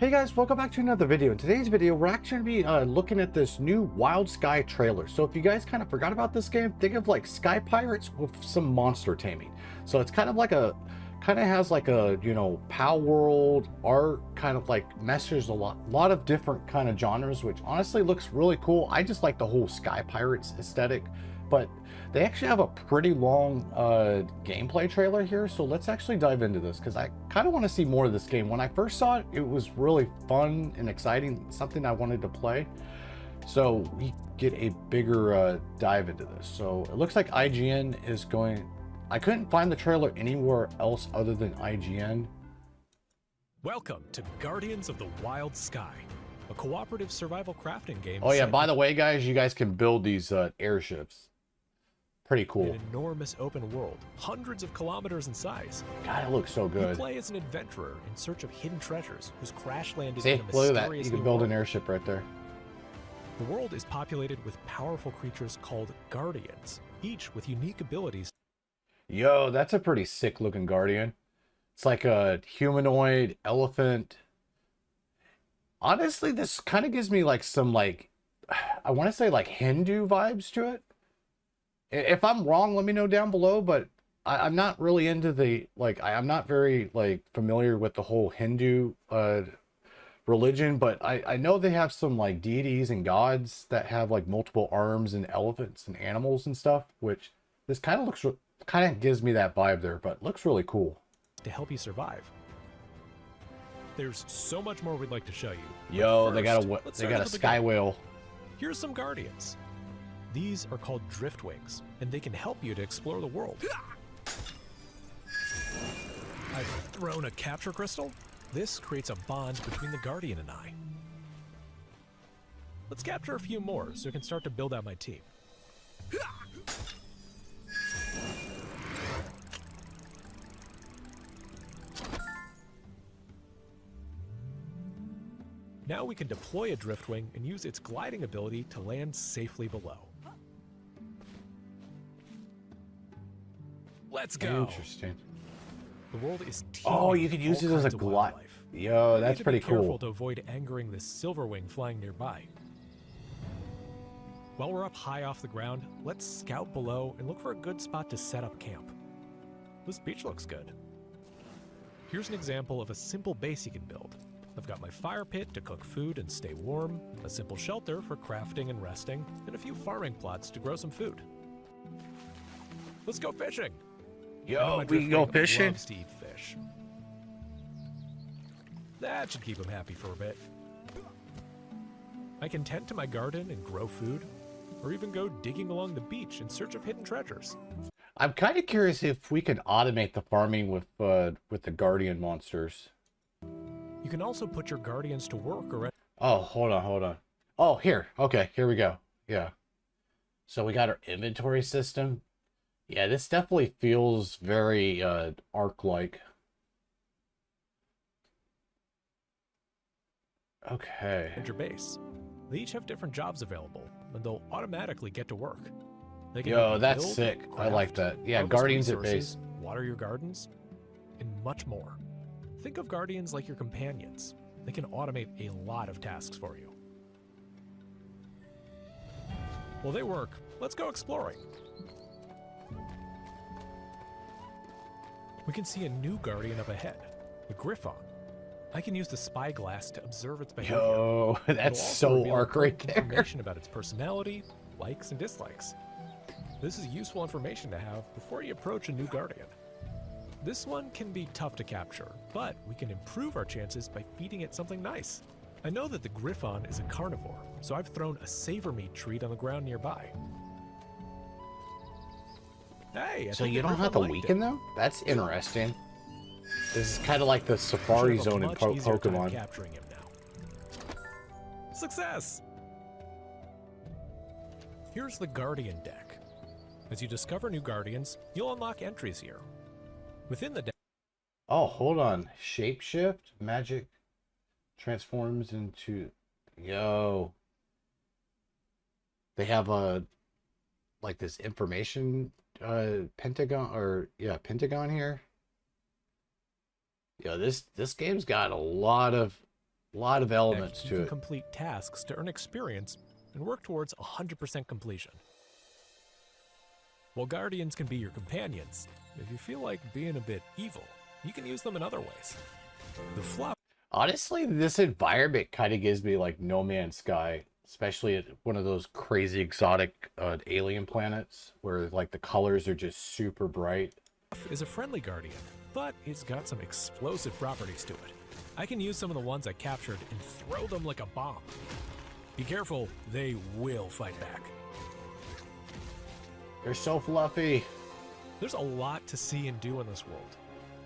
Hey guys, welcome back to another video. In today's video, we're actually going to be looking at this new Wild Sky trailer. So if you guys kind of forgot about this game, think of like Sky Pirates with some monster taming. So it's kind of like has like a, you know, palworld art, kind of like meshes a lot of different kind of genres, which honestly looks really cool. I just like the whole Sky Pirates aesthetic, but they actually have a pretty long gameplay trailer here, so let's actually dive into this because I kind of want to see more of this game. When I first saw it, it was really fun and exciting, something I wanted to play. So we get a bigger dive into this. So it looks like IGN is going. I couldn't find the trailer anywhere else other than IGN. Welcome to Guardians of the Wild Sky, a cooperative survival crafting game. Oh yeah, by the way, guys, you guys can build these airships. Pretty cool. An enormous open world, hundreds of kilometers in size. God, it looks so good. You play as an adventurer in search of hidden treasures whose crash landed See, in a look at that. mysterious You can new build world. an airship right there. The world is populated with powerful creatures called Guardians, each with unique abilities. Yo, that's a pretty sick looking Guardian. It's like a humanoid elephant. Honestly, this kind of gives me like some like, I want to say like Hindu vibes to it. If I'm wrong, let me know down below, but I'm not really into the, like, I'm not very like familiar with the whole Hindu religion, but I know they have some like deities and gods that have like multiple arms and elephants and animals and stuff, which this kind of looks, kind of gives me that vibe there, but looks really cool. To help you survive. There's so much more we'd like to show you. Yo, But first, they got a sky whale. Here's some Guardians. These are called driftwings, and they can help you to explore the world. I've thrown a capture crystal. This creates a bond between the Guardian and I. Let's capture a few more so I can start to build out my team. Now we can deploy a driftwing and use its gliding ability to land safely below. Let's go. Interesting. The world is teeming. Oh, you could with use all it as a kinds of glide. wildlife. Yo, You that's need to pretty be careful cool. to avoid angering this silverwing flying nearby. While we're up high off the ground, let's scout below and look for a good spot to set up camp. This beach looks good. Here's an example of a simple base you can build. I've got my fire pit to cook food and stay warm, a simple shelter for crafting and resting, and a few farming plots to grow some food. Let's go fishing! I know Yo, my we can go driftwing fishing. loves to eat fish. That should keep him happy for a bit. I can tend to my garden and grow food, or even go digging along the beach in search of hidden treasures. I'm kind of curious if we can automate the farming with the Guardian monsters. You can also put your Guardians to work or Oh, hold on. Oh, here. Okay, here we go. Yeah. So we got our inventory system. Yeah, this definitely feels very Ark-like. Okay. at your base. They each have different jobs available, and they'll automatically get to work. They can Yo, help you that's build, sick. I craft, like that. Yeah, harvest Guardians at resources, base. water your gardens, and much more. Think of Guardians like your companions. They can automate a lot of tasks for you. While they work, let's go exploring. We can see a new Guardian up ahead, the Griffon. I can use the spyglass to observe its behavior. Yo, It'll that's also so reveal Ark right important there. information about its personality, likes, and dislikes. This is useful information to have before you approach a new Guardian. This one can be tough to capture, but we can improve our chances by feeding it something nice. I know that the Griffon is a carnivore, so I've thrown a savor meat treat on the ground nearby. Hey, I So think you the don't have to Griffon liked weaken them? That's interesting. This is kind of like the it. Safari Should have a Zone in much easier time Pokemon. capturing him now. Success! Here's the Guardian deck. As you discover new Guardians, you'll unlock entries here. Within the deck, Oh, hold on. Shapeshift? Magic transforms into... Yo. They have a... like this information pentagon, or... yeah, pentagon here. Yo, this game's got a lot of A lot of elements You to can it. complete tasks to earn experience and work towards 100% completion. While guardians can be your companions, if you feel like being a bit evil, you can use them in other ways. The flop Honestly, this environment kind of gives me like No Man's Sky, especially at one of those crazy exotic alien planets where like the colors are just super bright. is a friendly guardian, but it's got some explosive properties to it. I can use some of the ones I captured and throw them like a bomb. Be careful, they will fight back. They're so fluffy. There's a lot to see and do in this world.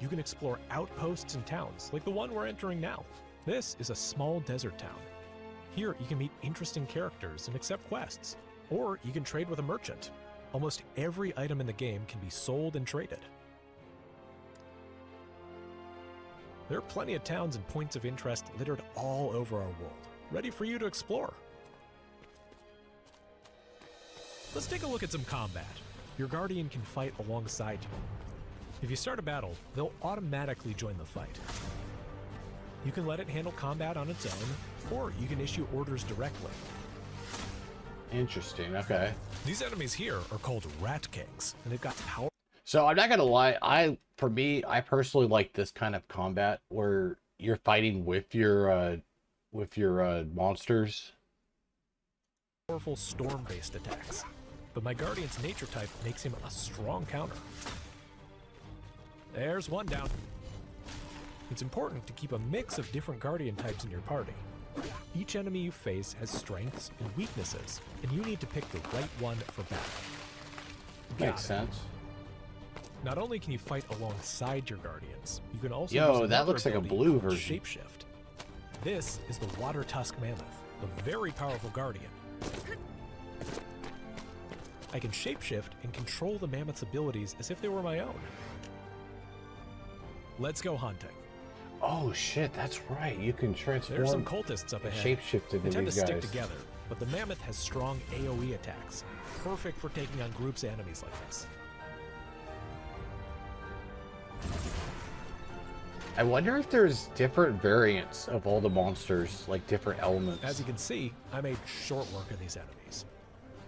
You can explore outposts and towns, like the one we're entering now. This is a small desert town. Here, you can meet interesting characters and accept quests, or you can trade with a merchant. Almost every item in the game can be sold and traded. There are plenty of towns and points of interest littered all over our world, ready for you to explore. Let's take a look at some combat. Your guardian can fight alongside you. If you start a battle, they'll automatically join the fight. You can let it handle combat on its own, or you can issue orders directly. Interesting. Okay. These enemies here are called Rat Kings, and they've got power. So I'm not gonna lie. For me, I personally like this kind of combat where you're fighting with your monsters. Powerful storm-based attacks, but my guardian's nature type makes him a strong counter. There's one down. It's important to keep a mix of different guardian types in your party. Each enemy you face has strengths and weaknesses, and you need to pick the right one for battle. Makes sense. Not only can you fight alongside your guardians, you can also Yo, use that another looks like a ability blue called version. Shapeshift. This is the Water Tusk Mammoth, a very powerful guardian. I can shapeshift and control the mammoth's abilities as if they were my own. Let's go hunting. Oh shit, that's right. You can transform. There's some cultists up ahead. Shapeshift They into tend to these stick guys. together, but the mammoth has strong AoE attacks, perfect for taking on groups of enemies like this. I wonder if there's different variants of all the monsters, like different elements. As you can see, I made short work of these enemies.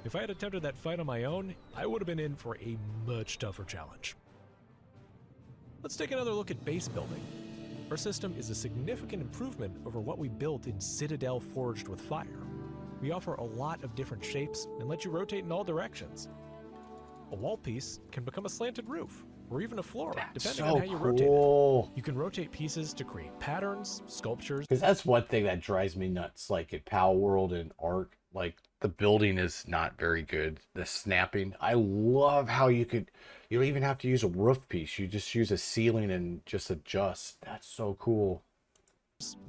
If I had attempted that fight on my own, I would have been in for a much tougher challenge. Let's take another look at base building. Our system is a significant improvement over what we built in Citadel Forged with Fire. We offer a lot of different shapes and let you rotate in all directions. A wall piece can become a slanted roof, or even a floor, depending on how you rotate it. You can rotate pieces to create patterns, sculptures. Because that's one thing that drives me nuts. Like at palworld and Ark, like the building is not very good. The snapping. I love how you don't even have to use a roof piece. You just use a ceiling and just adjust. That's so cool.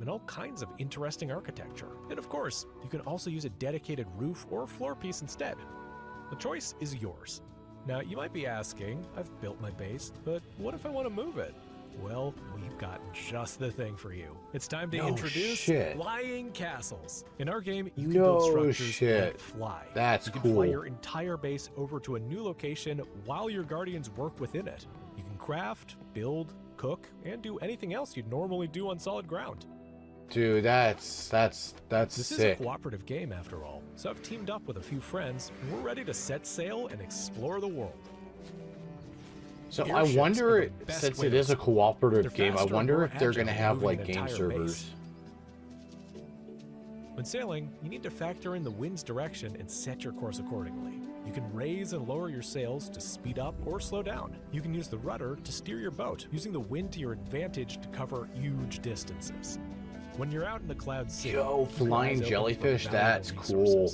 And all kinds of interesting architecture. And of course, you can also use a dedicated roof or floor piece instead. The choice is yours. Now, you might be asking, I've built my base, but what if I want to move it? Well, we've got just the thing for you. It's time to introduce flying castles. In our game, you can build structures that fly. That's cool. You cool. can fly your entire base over to a new location while your guardians work within it. You can craft, build, cook, and do anything else you'd normally do on solid ground. Dude, that's This sick. is a cooperative game after all, so I've teamed up with a few friends, and we're ready to set sail and explore the world. So I Airships wonder, are the best since way it to is a cooperative They're game, I faster and wonder more if they're agile going to than have moving like an game entire servers. base. When sailing, you need to factor in the wind's direction and set your course accordingly. You can raise and lower your sails to speed up or slow down. You can use the rudder to steer your boat, using the wind to your advantage to cover huge distances. When you're out in the clouds, Yo, flying jellyfish, that's cool.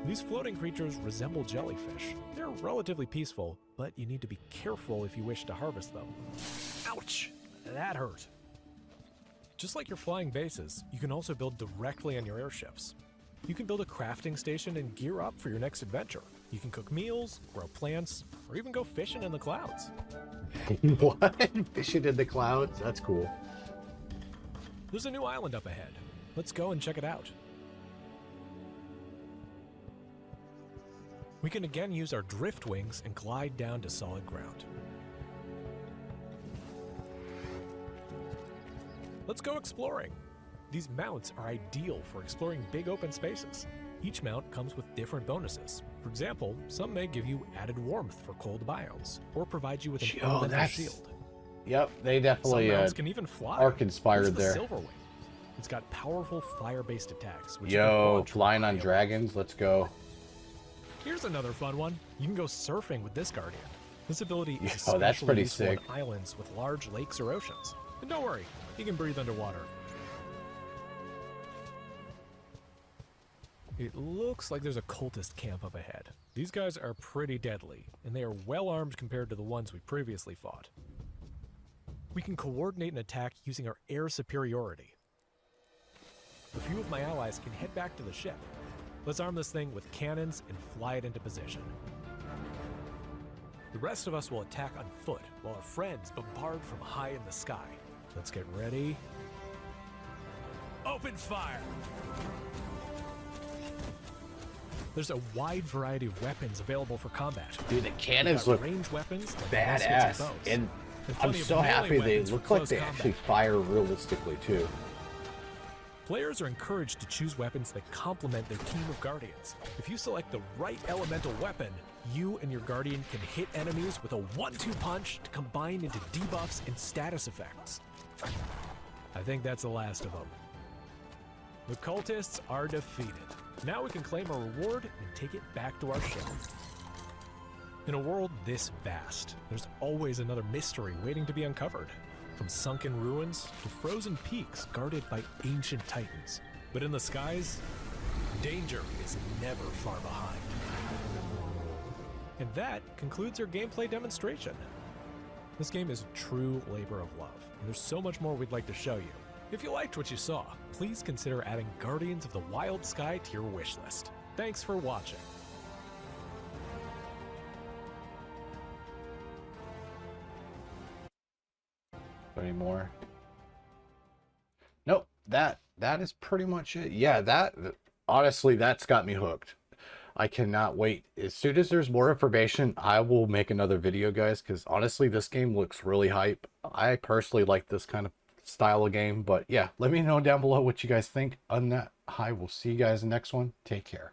These floating creatures resemble jellyfish. They're relatively peaceful, but you need to be careful if you wish to harvest them. Ouch! That hurt. Just like your flying bases, you can also build directly on your airships. You can build a crafting station and gear up for your next adventure. You can cook meals, grow plants, or even go fishing in the clouds. What? Fishing in the clouds? That's cool. There's a new island up ahead. Let's go and check it out. We can again use our drift wings and glide down to solid ground. Let's go exploring. These mounts are ideal for exploring big open spaces. Each mount comes with different bonuses. For example, some may give you added warmth for cold biomes, or provide you with an elemental shield. Yep, they definitely Some mounts can even fly. arc inspired Here's the there. Silverwing. It's got powerful fire-based attacks. Which Flying on dragons, let's go. Here's another fun one. You can go surfing with this Guardian. This ability is that's pretty useful sick. on islands with large lakes or oceans. And don't worry, you can breathe underwater. It looks like there's a cultist camp up ahead. These guys are pretty deadly, and they are well armed compared to the ones we previously fought. We can coordinate an attack using our air superiority. A few of my allies can head back to the ship. Let's arm this thing with cannons and fly it into position. The rest of us will attack on foot, while our friends bombard from high in the sky. Let's get ready. Open fire! There's a wide variety of weapons available for combat. Dude, the cannons look range weapons like badass, bows, and I'm plenty of so happy melee they weapons for look like close they combat. actually fire realistically too. Players are encouraged to choose weapons that complement their team of Guardians. If you select the right elemental weapon, you and your Guardian can hit enemies with a 1-2 punch to combine into debuffs and status effects. I think that's the last of them. The cultists are defeated. Now we can claim our reward and take it back to our ship. In a world this vast, there's always another mystery waiting to be uncovered. From sunken ruins to frozen peaks guarded by ancient titans. But in the skies, danger is never far behind. And that concludes our gameplay demonstration. This game is a true labor of love, and there's so much more we'd like to show you. If you liked what you saw, please consider adding Guardians of the Wild Sky to your wish list. Thanks for watching. Any more? Nope. That is pretty much it. Yeah, honestly, that's got me hooked. I cannot wait. As soon as there's more information, I will make another video, guys, because honestly, this game looks really hype. I personally like this kind of style of game, but yeah, let me know down below what you guys think. On that, I will see you guys in the next one. Take care.